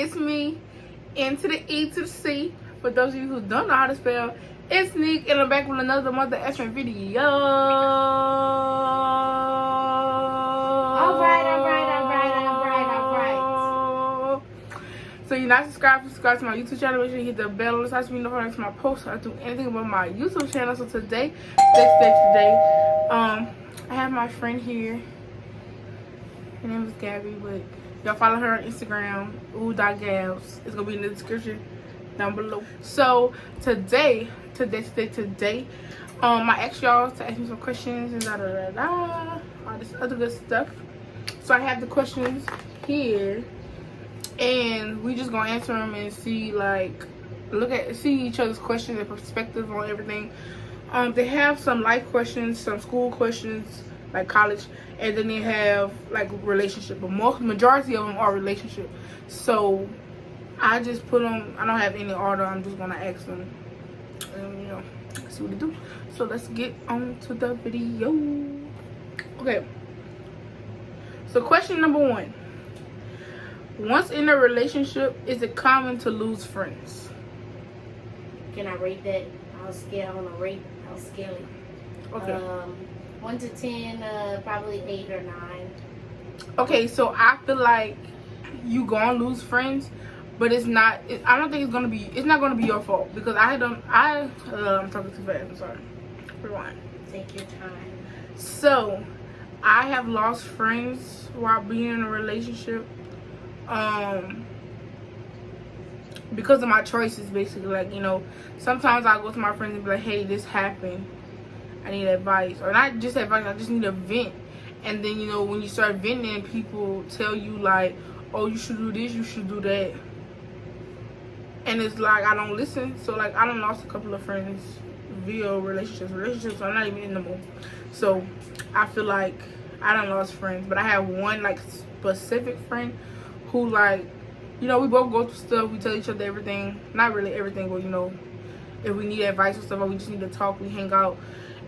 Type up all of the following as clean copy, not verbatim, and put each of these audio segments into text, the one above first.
it's me, N to the E to the C. For those of you who don't know how to spell, it's Nick, and I'm back with another mother effing video. Alright. So you're not subscribed to my YouTube channel. Make sure you hit the bell on the side so you know when I my posts or do anything about my YouTube channel. So today, I have my friend here. Her name is Gabby, but y'all follow her on Instagram, ooh.gabs. It's gonna be in the description down below. So today, I asked y'all to ask me some questions and all this other good stuff. So I have the questions here, and we just gonna answer them and see, see each other's questions and perspective on everything. They have some life questions, some school questions, like college, and then they have like relationship, but majority of them are relationship. So I just put them, I don't have any order, I'm just gonna ask them and see what they do. So let's get on to the video. Okay, so question number 1: once in a relationship, is it common to lose friends? Can I rate that? I'll scale it. Okay. 1 to 10, probably 8 or 9. Okay, so I feel like you gonna lose friends, but it's not. I don't think it's gonna be. It's not gonna be your fault because I'm talking too fast. I'm sorry. Rewind. Take your time. So I have lost friends while being in a relationship, because of my choices. Basically, sometimes I go to my friends and be like, "Hey, this happened. I need advice," or not just advice. I just need a vent. And then when you start venting, people tell you like, "Oh, you should do this, you should do that," and it's like I don't listen. So I done lost a couple of friends via relationships are not even in the mood. So I feel like I done lost friends, but I have one specific friend who we both go through stuff, we tell each other everything, not really everything, but if we need advice or stuff, or we just need to talk, we hang out,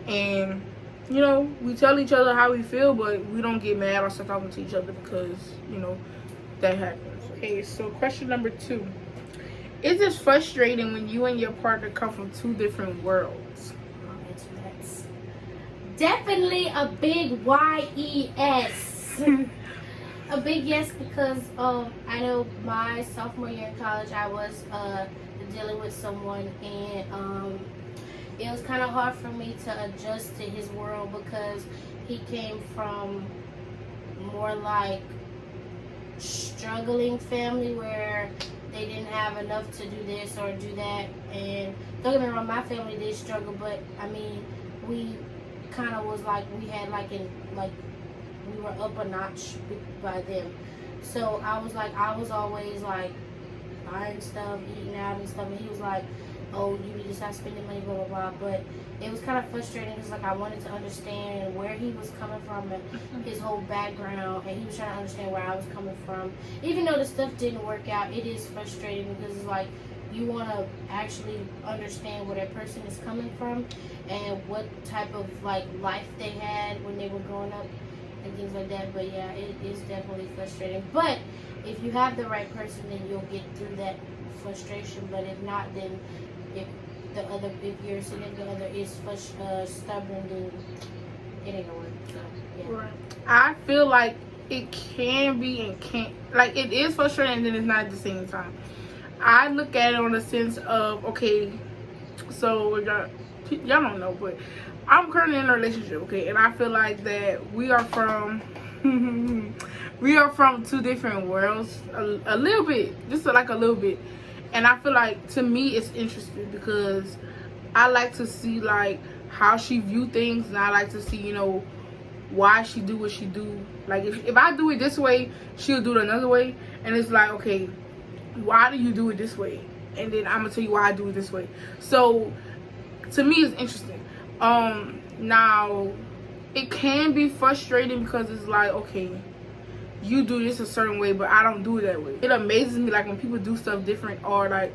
and we tell each other how we feel, but we don't get mad or start talking to each other because that happens. Okay, so question number 2: is it frustrating when you and your partner come from 2 different worlds? That's definitely a big YES. A big yes, because I know my sophomore year in college I was dealing with someone, and it was kind of hard for me to adjust to his world because he came from more like struggling family where they didn't have enough to do this or do that. And don't get me wrong, my family did struggle, but I mean, we kind of was we were up a notch by them. So I was always buying stuff, eating out and stuff, and he was like, "Oh, you need to stop spending money, blah blah blah." But it was kind of frustrating because I wanted to understand where he was coming from and his whole background, and he was trying to understand where I was coming from. Even though the stuff didn't work out, it is frustrating because it's you want to actually understand where that person is coming from and what type of life they had when they were growing up and things like that. But yeah, it is definitely frustrating. But if you have the right person, then you'll get through that frustration. But if not, then if your significant other is stubborn, then it ain't gonna work. So, yeah. Right. I feel like it can be and can't. It is frustrating, and then it's not at the same time. I look at it on the sense of, okay, so y'all don't know, but I'm currently in a relationship, okay, and I feel like that we are from 2 different worlds, a little bit, just a little bit. And I feel like, to me, it's interesting because I like to see how she view things, and I like to see why she do what she do. If I do it this way, she'll do it another way, and it's okay, why do you do it this way? And then I'm gonna tell you why I do it this way. So to me, it's interesting. Now it can be frustrating because it's okay, you do this a certain way, but I don't do it that way. It amazes me when people do stuff different, or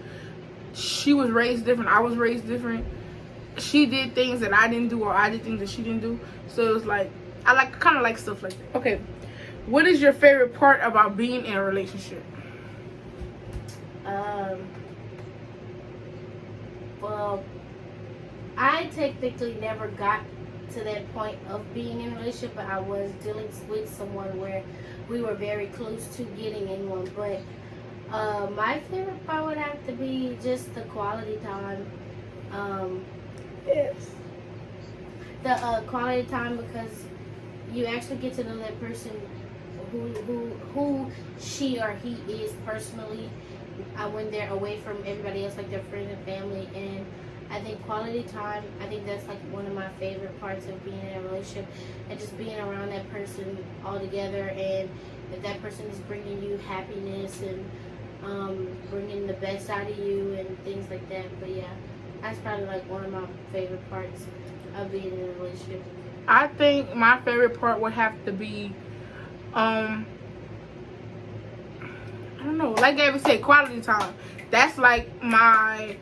she was raised different, I was raised different. She did things that I didn't do, or I did things that she didn't do. So it's I kind of like stuff like that. Okay, what is your favorite part about being in a relationship? Um, well, I technically never got to that point of being in a relationship, but I was dealing with someone where we were very close to getting in one. But my favorite part would have to be just the quality time. Yes. The quality time, because you actually get to know that person, who she or he is personally, when they're away from everybody else, like their friends and family. And I think quality time, I think that's like one of my favorite parts of being in a relationship, and just being around that person all together, and if that person is bringing you happiness and bringing the best out of you and things like that. But yeah, that's probably like one of my favorite parts of being in a relationship. I think my favorite part would have to be, I don't know, like Gabby said, quality time. That's like my,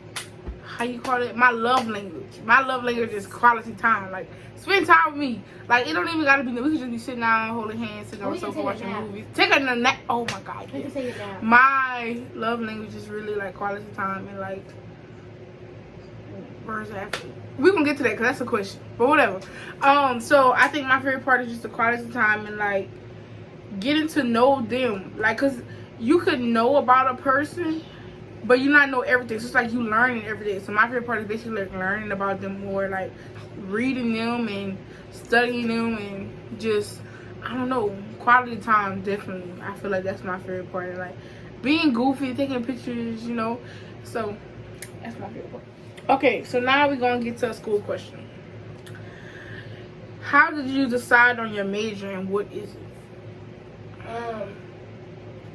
how you call it, my love language. My love language is quality time. Like, spend time with me. Like, it don't even gotta be, we can just be sitting down, holding hands, sitting on the sofa, watching movies. Take a nap. Oh my God. We can take it down. My love language is really like quality time, and like, where's after? We gonna get to that because that's a question, but whatever. So I think my favorite part is just the quality time and like getting to know them. Like, cause you could know about a person, but you not know everything. So it's like you learning every day. So my favorite part is basically like learning about them more, like reading them and studying them, and just, I don't know, quality time. Definitely, I feel like that's my favorite part. And like being goofy, taking pictures, you know. So that's my favorite part. Okay, so now we're going to get to a school question. How did you decide on your major, and what is it?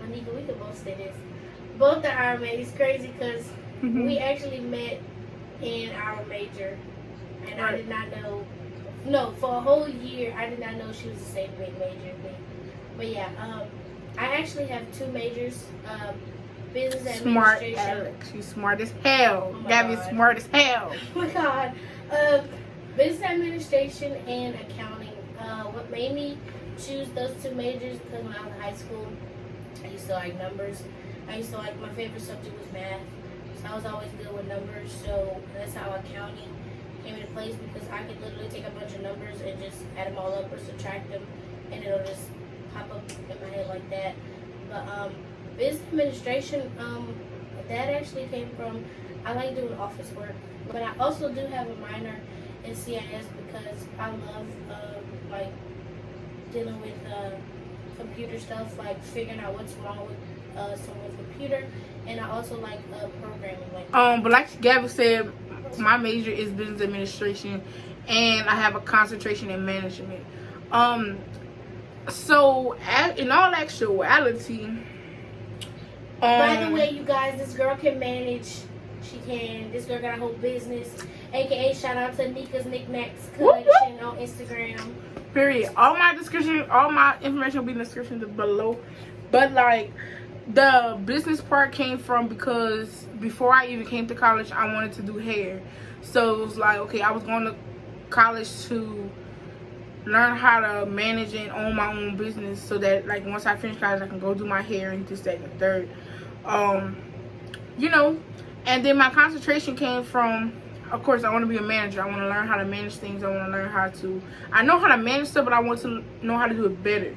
Anika, we could both say this. Both are our majors. It's crazy because we actually met in our major, and I did not know. No, for a whole year, I did not know she was the same major as me. But yeah, I actually have two majors. Business administration. Smart Alex. You smart as hell. Oh Gabby's smart as hell. Oh my God. Business administration and accounting. What made me choose those two majors, because when I was in high school, I used to like numbers. I used to like, my favorite subject was math. So I was always good with numbers. So that's how accounting came into place, because I could literally take a bunch of numbers and just add them all up or subtract them, and it'll just pop up in my head like that. But business administration, that actually came from, I like doing office work, but I also do have a minor in CIS because I love like dealing with computer stuff, like figuring out what's wrong with someone's computer, and I also like programming. Like but like Gabby said, my major is business administration, and I have a concentration in management. So in all actuality. By the way, you guys, this girl can manage. She can. This girl got a whole business. AKA, shout out to Nika's Knickknacks collection on Instagram. Period. All my information will be in the description below. But like, the business part came from because before I even came to college, I wanted to do hair. So it was like, okay, I was going to college to learn how to manage and own my own business, so that like once I finish college, I can go do my hair and this, that, and the third. You know, and then my concentration came from, of course, I want to be a manager. I want to learn how to manage things. I want to learn how to, I know how to manage stuff, but I want to know how to do it better.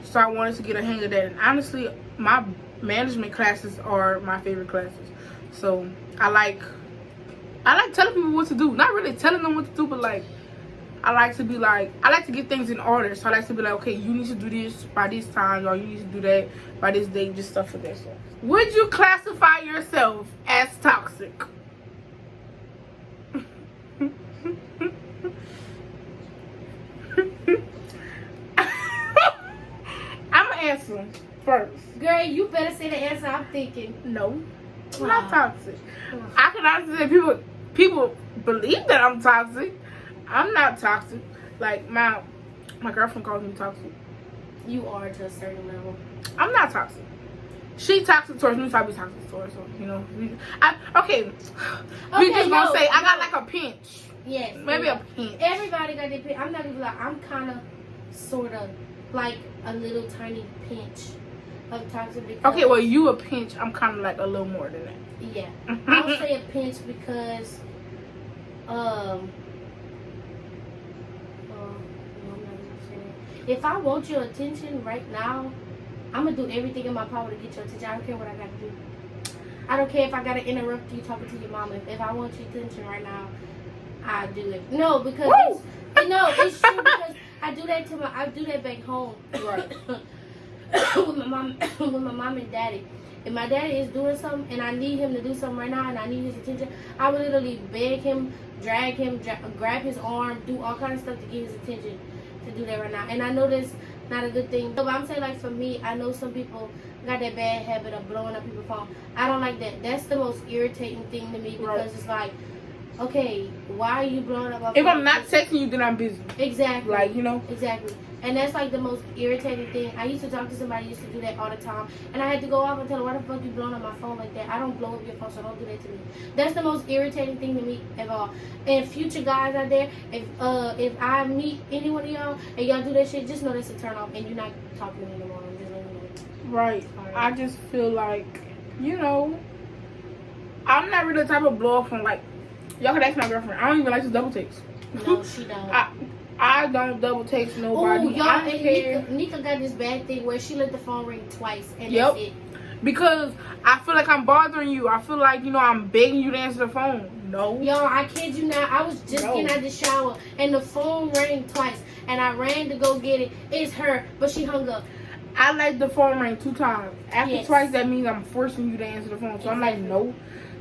So I wanted to get a hang of that. And honestly, my management classes are my favorite classes. So I like telling people what to do. Not really telling them what to do, but like, I like to get things in order. So I like to be like, okay, you need to do this by this time, or you need to do that by this date, just stuff for that stuff. Would you classify yourself as toxic? I'm gonna answer first. Girl, you better say the answer I'm thinking. No, I'm not toxic. I can honestly say people believe that I'm toxic. I'm not toxic. Like, my girlfriend calls me toxic. You are to a certain level. I'm not toxic. She toxic towards me, so I be toxic towards her. You know. We just gonna say I got like a pinch. Yes. Maybe a pinch. Everybody got their pinch. I'm not even like, I'm kind of, sort of, like a little tiny pinch. of toxic because... Okay, well, you a pinch. I'm kind of like a little more than that. Yeah. I'll say a pinch because, if I want your attention right now, I'm going to do everything in my power to get your attention. I don't care what I got to do. I don't care if I got to interrupt you talking to your mom. If I want your attention right now, I do it. No, because it's true because I do that back home. Right. with my mom and daddy. If my daddy is doing something and I need him to do something right now and I need his attention, I would literally beg him, drag him, grab his arm, do all kinds of stuff to get his attention to do that right now. And I know that's not a good thing. But I'm saying, like, for me, I know some people got that bad habit of blowing up people's phone. I don't like that. That's the most irritating thing to me because it's like, okay, why are you blowing up my phone? If I'm not texting you, then I'm busy. Exactly. Like, you know? Exactly. And that's like the most irritating thing. I used to talk to somebody who used to do that all the time. And I had to go off and tell her, why the fuck you blowing up my phone like that? I don't blow up your phone, so don't do that to me. That's the most irritating thing to me of all. And future guys out there, if I meet any one of y'all and y'all do that shit, just know that's a turn off and you're not talking to me anymore. I'm just letting you know. Right. I just feel like, you know, I'm not really the type of blow up from, like, y'all can ask my girlfriend. I don't even like to double text. No, she don't. I don't double text nobody. Oh, y'all, I don't care. Nika got this bad thing where she let the phone ring twice and that's it. Because I feel like I'm bothering you. I feel like, you know, I'm begging you to answer the phone. No. Yo, I kid you not. I was just getting out of the shower and the phone rang twice and I ran to go get it. It's her, but she hung up. I let the phone ring 2 times. After twice, that means I'm forcing you to answer the phone. So I'm like, no.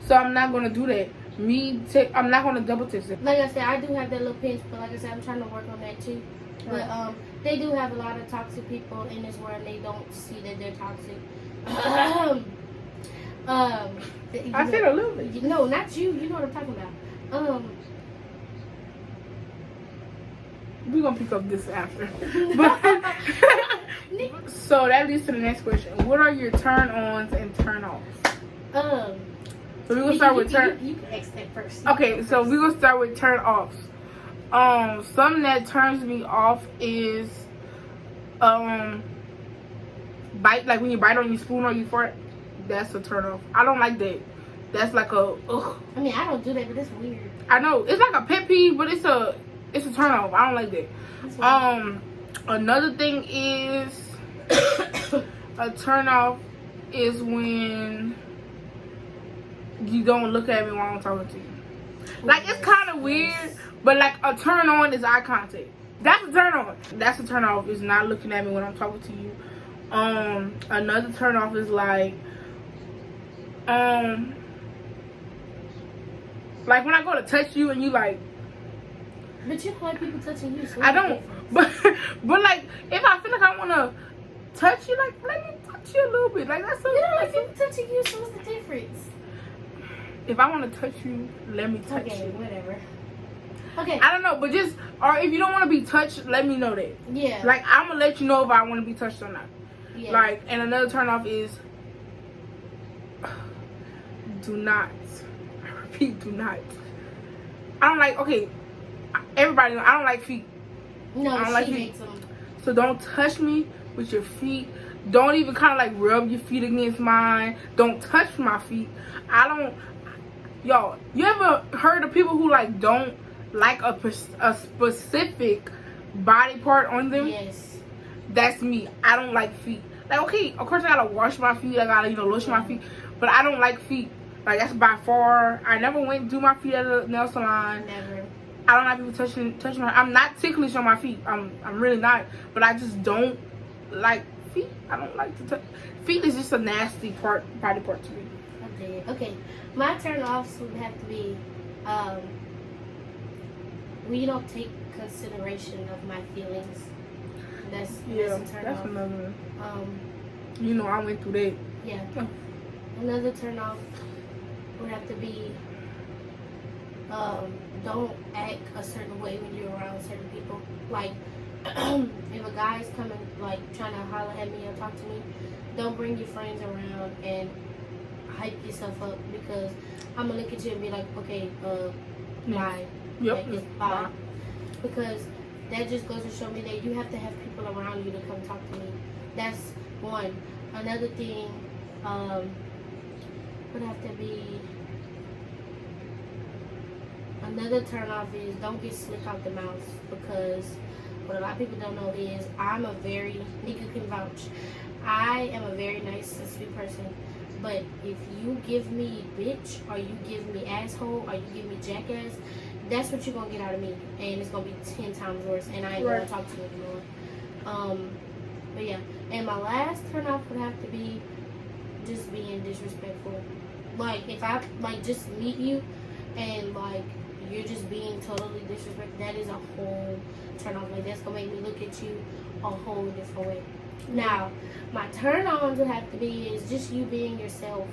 So I'm not going to do that. I'm not going to double text it. Like I said, I do have that little pinch, but like I said, I'm trying to work on that too. Right. But they do have a lot of toxic people in this world, and they don't see that they're toxic. I said a little bit. No, not you. You know what I'm talking about. We're going to pick up this after. So that leads to the next question. What are your turn-ons and turn-offs? So we're gonna start with turn. You can ask that first. Okay, so we're gonna start with turn offs. Something that turns me off is bite, like when you bite on your spoon or you fart. That's a turn off. I don't like that. That's like a ugh. I mean, I don't do that, but it's weird. I know it's like a pet peeve, but it's a turn off. I don't like that. Another thing is a turn off is when you don't look at me while I'm talking to you. Like, it's kind of weird, but like a turn on is eye contact. That's a turn on. That's a turn off is not looking at me when I'm talking to you. Another turn off is like when I go to touch you and you like. But you don't like people touching you. So I don't. But like if I feel like I wanna touch you, like let me touch you a little bit. Like that's something. You don't like people touching you, so what's the difference? If I want to touch you, let me touch you. Okay, whatever. Okay. I don't know, but just, or if you don't want to be touched, let me know that. Yeah. Like, I'm going to let you know if I want to be touched or not. Yeah. Like, and another turn off is, do not, I repeat, do not. I don't like, okay, everybody knows, I don't like feet. No, I don't like feet. feet. So don't touch me with your feet. Don't even kind of like rub your feet against mine. Don't touch my feet. Y'all, you ever heard of people who like don't like a specific body part on them? Yes. That's me. I don't like feet. Like, okay, of course I gotta wash my feet. I gotta, lotion my feet. But I don't like feet. Like, that's by far. I never went and do my feet at a nail salon. Never. I don't like people touching my. I'm not ticklish on my feet. I'm really not. But I just don't like feet. I don't like to touch. Feet is just a nasty body part to me. Okay, my turn offs would have to be when you don't take consideration of my feelings. That's a turn off. Another one. I went through that. Yeah. Another turn off would have to be don't act a certain way when you're around certain people. Like if a guy's coming like trying to holler at me or talk to me, don't bring your friends around and hype yourself up, because I'm gonna look at you and be like, okay, bye. Yep. Like, bye. Because that just goes to show me that you have to have people around you to come talk to me. That's one. Another thing would have to be, another turn off is don't get slick out the mouth, because what a lot of people don't know is Nika can vouch, I am a very nice and sweet person. But if you give me bitch, or you give me asshole, or you give me jackass, that's what you're going to get out of me. And it's going to be 10 times worse. And I ain't going to talk to you anymore. But yeah. And my last turn off would have to be just being disrespectful. Like, if I, like, just meet you and, like, you're just being totally disrespectful, that is a whole turn off. Like, that's going to make me look at you a whole different way. Now, my turn on would have to be is just you being yourself.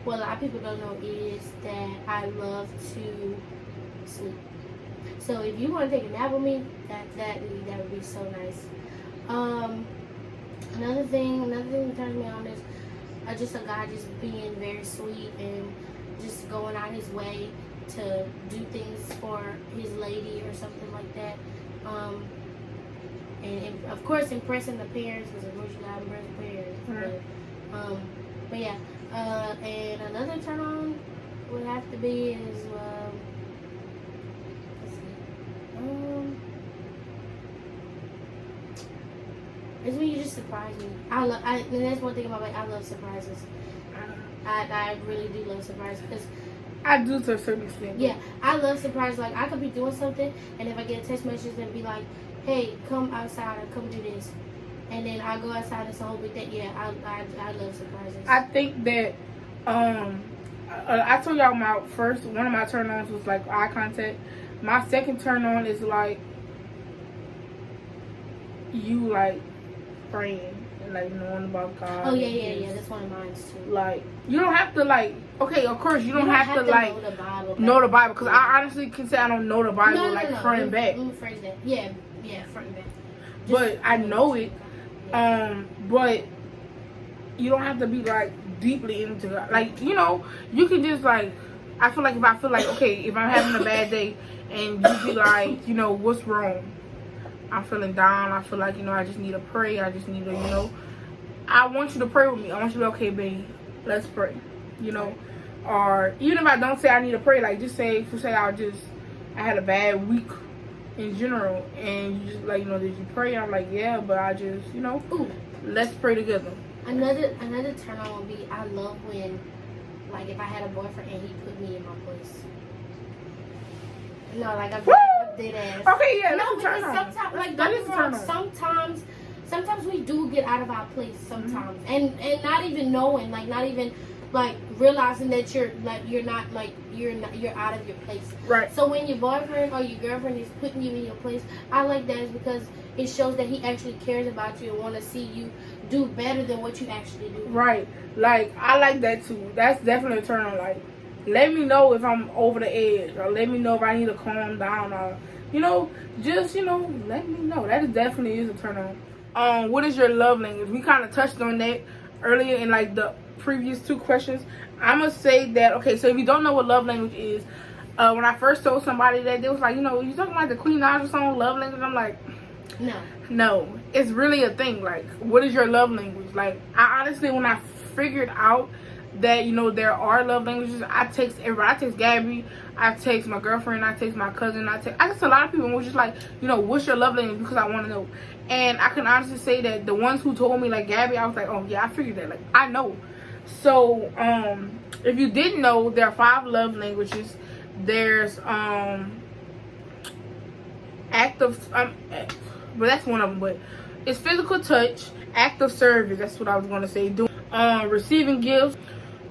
What a lot of people don't know is that I love to sleep. So if you want to take a nap with me, that would be so nice. Another thing that turns me on is just a guy just being very sweet and just going out his way to do things for his lady or something like that. And of course impressing the parents, because of course you gotta impress the parents. But yeah. And another turn on would have to be is let's see. It's when you just surprise me. And that's one thing about I love surprises. I really do love surprises, because I do to a certain extent. Yeah, I love surprises. Like, I could be doing something, and if I get a text message and be like, hey, come outside or come do this, and then I go outside and it's a whole big thing. Yeah, I love surprises. I think that I told y'all one of my turn ons was like eye contact. My second turn on is like you like praying and like knowing about God. Oh yeah. That's one of mine too. Like, you don't have to like. Okay, of course you don't have to like know the Bible, because I honestly can say I don't know the Bible front and back. Let me phrase that. Yeah, front and back. But I know it. But you don't have to be like deeply into God. Like, you know, you can just like, I feel like okay, if I'm having a bad day and you be like, you know, what's wrong? I'm feeling down. I feel like, you know, I just need to pray. I just need to, you know, I want you to pray with me. I want you to be okay, babe, let's pray. You know, or even if I don't say I need to pray, like just say I had a bad week in general, and you just like, you know, did you pray? I'm like, yeah, but I just, you know, let's pray together. Another turn on would be, I love when, like, if I had a boyfriend and he put me in my place. No, like, I did ass. Okay, yeah, no, that's a turn on. Sometimes, like, that is turn on. Sometimes we do get out of our place sometimes, and not even knowing, like, not even like realizing that you're out of your place. Right. So when your boyfriend or your girlfriend is putting you in your place, I like that is because it shows that he actually cares about you and want to see you do better than what you actually do. Right. Like, I like that too. That's definitely a turn on. Like, let me know if I'm over the edge, or let me know if I need to calm down, or, you know, just, you know, let me know. That definitely is a turn on. What is your love language? We kind of touched on that earlier in like the previous two questions. I'm gonna say that, okay, so if you don't know what love language is, when I first told somebody that, they was like, you know, you talking about the Queen Naija song, love language? I'm like, no, it's really a thing. Like, what is your love language? Like, I honestly, when I figured out that, you know, there are love languages, I text everybody. I text Gabby, I text my girlfriend, I text my cousin, I text a lot of people, and was just like, you know, what's your love language, because I want to know. And I can honestly say that the ones who told me, like Gabby, I was like, oh yeah, I figured that, like, I know. So if you didn't know, there are 5 love languages. There's active, but that's one of them. But it's physical touch, act of service, that's what I was going to say, doing receiving gifts,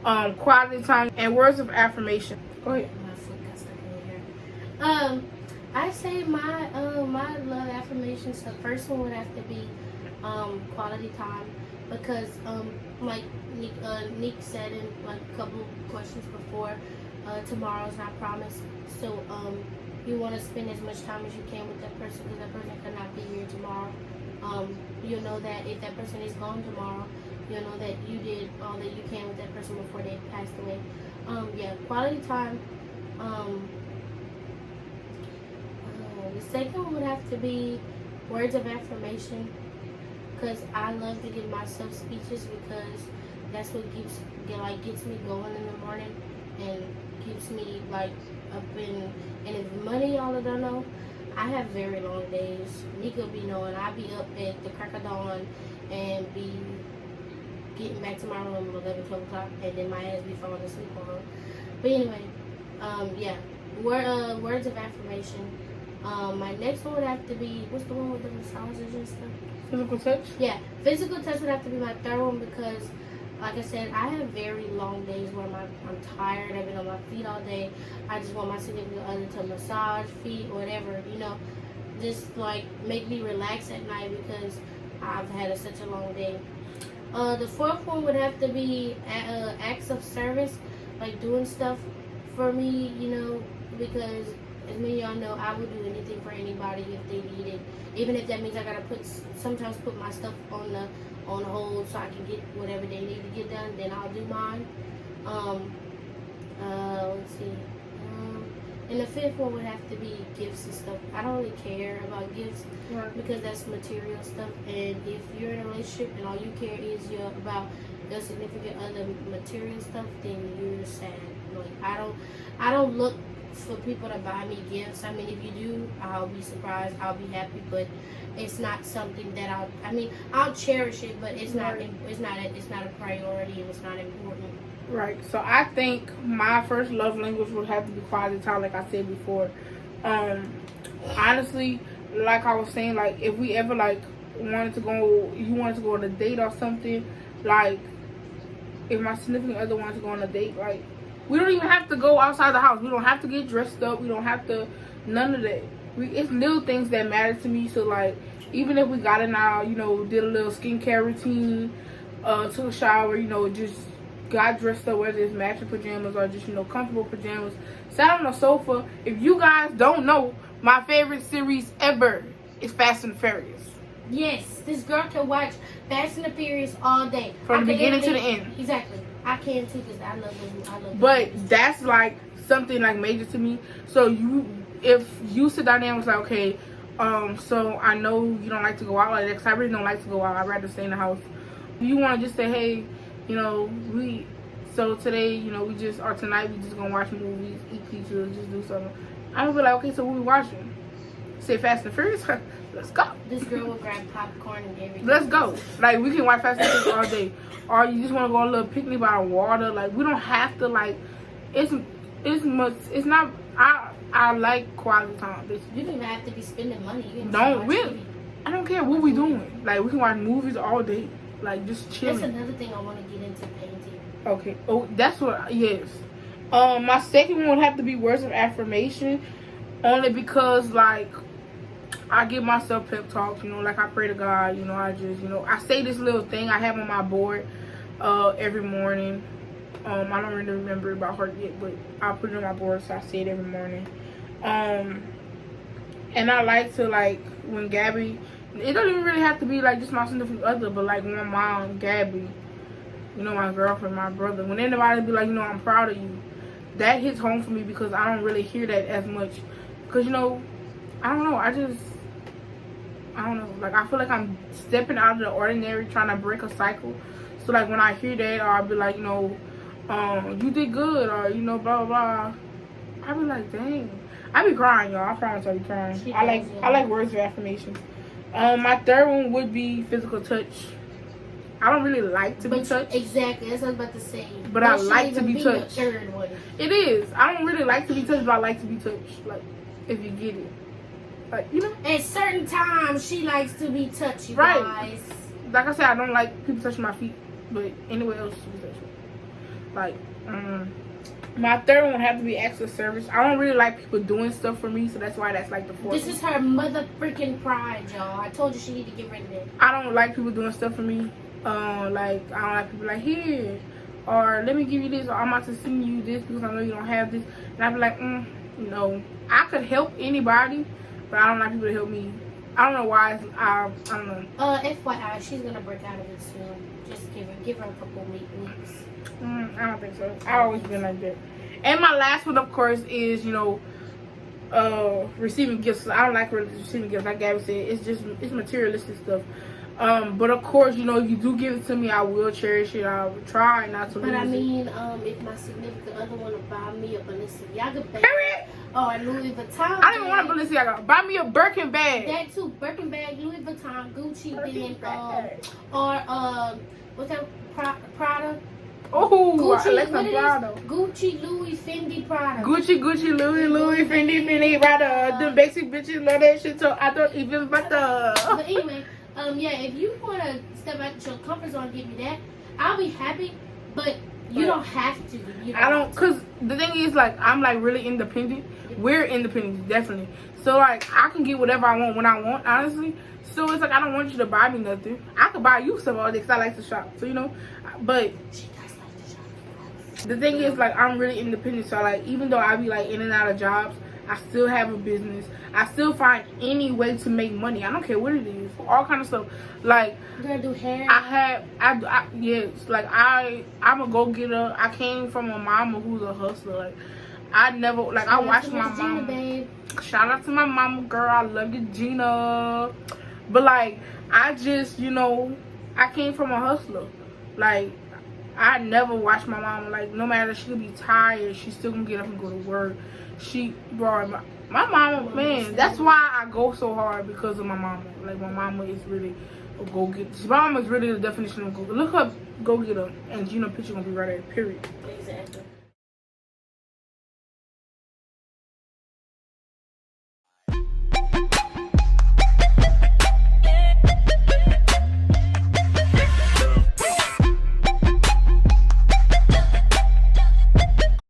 quality time, and words of affirmation. Go ahead. My foot got stuck in here. I say my love affirmations, the first one would have to be quality time, because like Nick said in like a couple questions before, tomorrow's not promised. So you want to spend as much time as you can with that person, because that person cannot be here tomorrow. You'll know that if that person is gone tomorrow, you'll know that you did all that you can with that person before they passed away. Yeah, quality time. The second one would have to be words of affirmation. because I love to give myself speeches because that's what gets me going in the morning and keeps me like up in. And if money y'all don't know, I have very long days. Nico be knowing I be up at the crack of dawn and be getting back to my room at 11, 12 o'clock, and then my ass be falling asleep on. But anyway, yeah. Words of affirmation. My next one would have to be, what's the one with the massages and stuff? Physical touch? Yeah, physical touch would have to be my third one because, like I said, I have very long days where I'm tired. I've been on my feet all day. I just want my significant other to massage feet, whatever, just like make me relax at night because I've had such a long day. The fourth one would have to be acts of service, like doing stuff for me, because as many of y'all know, I would do anything for anybody if they need it. Even if that means I gotta sometimes put my stuff on hold so I can get whatever they need to get done, then I'll do mine. Let's see. And the fifth one would have to be gifts and stuff. I don't really care about gifts because that's material stuff. And if you're in a relationship and all you care is about your significant other material stuff, then you're sad. Like I don't look for people to buy me gifts. I mean, if you do, I'll be surprised. I'll be happy, but it's not something that I'll cherish it, but it's not a priority and it's not important. Right. So I think my first love language would have to be quality time, like I said before. Honestly, like I was saying, like if we ever you wanted to go on a date or something, like if my significant other wanted to go on a date, like we don't even have to go outside the house. We don't have to get dressed up. We don't have to, none of that. It's little things that matter to me. So like even if we got in our, did a little skincare routine, took a shower, just got dressed up, whether it's matching pajamas or just, comfortable pajamas, sat on the sofa. If you guys don't know, my favorite series ever is Fast and Furious. Yes, this girl can watch Fast and the Furious all day. From the beginning to the end. Exactly. I can too because I love them. But that's like something like major to me. So if you sit down there and was like, okay, so I know you don't like to go out like that because I really don't like to go out. I'd rather stay in the house. You want to just say, hey, so today, tonight we just gonna watch movies, eat pizza, just do something. I would be like, okay, so what we watching? Say Fast and Furious? Let's go. This girl will grab popcorn and everything. Let's go. Like, we can watch Fast and Furious all day. Or you just want to go on a little picnic by the water. Like, we don't have to, it's not, I like quality time. You don't even have to be spending money. I don't care what we doing. Like, we can watch movies all day. Like, just chilling. That's another thing I want to get into, painting. Okay. Oh, that's what, yes. My second one would have to be words of affirmation. Only because, like, I give myself pep talks, like I pray to God, I just, I say this little thing I have on my board every morning. I don't really remember it by heart yet, but I put it on my board, so I say it every morning. And I like to, like, when Gabby, it don't even really have to be, like, just my significant other, but, like, when my mom, Gabby, my girlfriend, my brother, when anybody be like, I'm proud of you, that hits home for me because I don't really hear that as much. Because, I don't know, I don't know, like, I feel like I'm stepping out of the ordinary, trying to break a cycle. So, like, when I hear that, or I'll be like, you did good, or, blah, blah, blah. I'll be like, dang. I be crying, y'all. I promise I be crying. I like words of affirmation. My third one would be physical touch. I don't really like to be touched. Exactly, that's what I was about to say. But I like to be touched. Third one. It is. I don't really like to be touched, but I like to be touched. Like, if you get it. Like, At certain times, she likes to be touched, you right. guys. Like I said, I don't like people touching my feet, but anywhere else to be touched. Like, my third one would have to be acts of service. I don't really like people doing stuff for me, so that's why that's like the fourth. This is her mother freaking pride, y'all. I told you she need to get rid of it. I don't like people doing stuff for me. Like, I don't like people like, here, or let me give you this, or I'm about to send you this because I know you don't have this. And I be like, no. I could help anybody, but I don't like people to help me. I don't know why. I don't know. FYI, she's gonna break out of it soon. Just give her a couple weeks. I don't think so. I've always been like that. And my last one, of course, is receiving gifts. I don't like receiving gifts. Like Gabby said, it's materialistic stuff. But of course, you know, if you do give it to me, I will cherish it. I will try not to lose But I it. mean, if my significant other want to buy me a Balenciaga bag Period. or a Louis Vuitton I don't even want a Balenciaga. Buy me a Birkin bag. That too, Birkin bag, Louis Vuitton, Gucci, Birkin bag. What's that? Prada. Oh, Gucci, I like what some it Prada. is? Gucci, Louis, Fendi, Prada. Gucci, Louis, Fendi, Prada. The basic bitches love that shit, so I don't even bother. But anyway, yeah, if you want to step out your comfort zone and give me that, I'll be happy, but you don't have to. I don't, cause the thing is, like, I'm like really independent. We're independent, definitely. So like, I can get whatever I want when I want, honestly. So it's like, I don't want you to buy me nothing. I could buy you some all day, cause I like to shop. So you know, but She does like to shop. the thing is, like, I'm really independent. So like, even though I be like in and out of jobs, I still have a business. I still find any way to make money. I don't care what it is, all kind of stuff. Like, You gotta do hair. yes, like I'm a go-getter. I came from a mama who's a hustler. Like, I never, like, I watched my mom. Babe. Shout out to my mama, girl. I love you, Gina. But like, I just, you know, I came from a hustler. Like, I never watched my mama. Like, no matter, she could be tired, she's still gonna get up and go to work. Bro, my mama, man, that's why I go so hard, because of my mama. Like, my mama is really a go-getter. My mama is really the definition of go-getter. Look up go-getter, and Gina picture gonna be right there, period. Exactly.